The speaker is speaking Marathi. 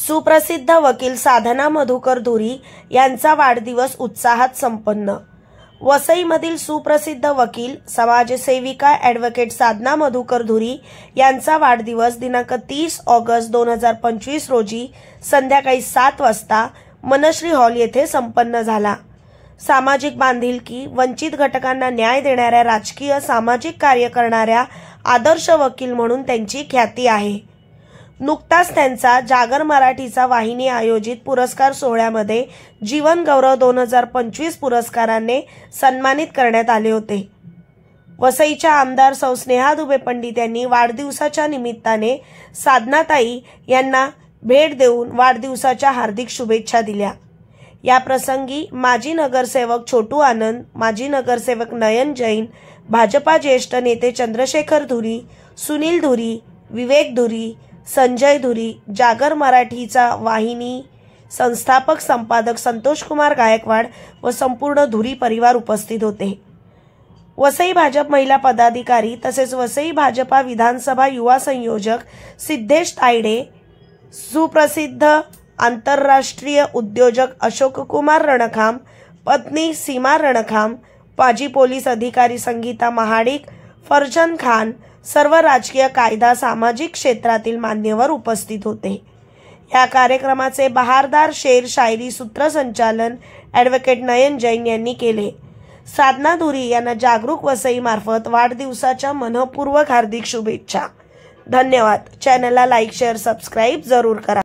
सुप्रसिद्ध वकील साधना मधुकर धुरी यांचा वाढदिवस उत्साहात संपन्न। वसईमधील सुप्रसिद्ध वकील समाजसेविका ॲडव्होकेट साधना मधुकर धुरी यांचा वाढदिवस दिनांक 30 ऑगस्ट 2025 रोजी संध्याकाळी 7 वाजता मनश्री हॉल येथे संपन्न झाला। सामाजिक बांधिलकी, वंचित घटकांना न्याय देणाऱ्या, राजकीय सामाजिक कार्य करणाऱ्या आदर्श वकील म्हणून त्यांची ख्याती आहे। नुकताच त्यांचा जागर मराठीचा वाहिनी आयोजित पुरस्कार सोहळ्यामध्ये जीवन गौरव 2025 पुरस्काराने सन्मानित करण्यात आले होते। वसईच्या आमदार सौ स्नेहा दुबे पंडित यांनी वाढदिवसाच्या निमित्ताने साधनाताई यांना भेट देऊन वाढदिवसाच्या हार्दिक शुभेच्छा दिल्या। या प्रसंगी माजी नगरसेवक छोटू आनंद, माजी नगरसेवक नयन जैन, भाजपा ज्येष्ठ नेते चंद्रशेखर धुरी, सुनील धुरी, विवेक धुरी, संजय धुरी, जागर मराठीचा वाहिनी संस्थापक संपादक संतोष कुमार गायकवाड व संपूर्ण धुरी परिवार उपस्थित होते। वसई भाजप महिला पदाधिकारी तसेच वसई भाजपा विधानसभा युवा संयोजक सिद्धेश तायडे, सुप्रसिद्ध आंतरराष्ट्रीय उद्योजक अशोक कुमार रणखाम, पत्नी सीमा रणखाम, माजी पोलीस अधिकारी संगीता महाडिक, फरजन खान, सर्व राजकीय, कायदा, सामाजिक क्षेत्रातील मान्यवर उपस्थित होते। या कार्यक्रमाचे बहारदार शेर शायरी सूत्रसंचालन ॲडव्होकेट नयन जैन यांनी केले। साधना धुरी यांना जागरूक वसई मार्फत वाढदिवसाच्या मनःपूर्वक हार्दिक शुभेच्छा। धन्यवाद। चॅनलला लाईक, शेअर, सबस्क्राईब जरूर करा।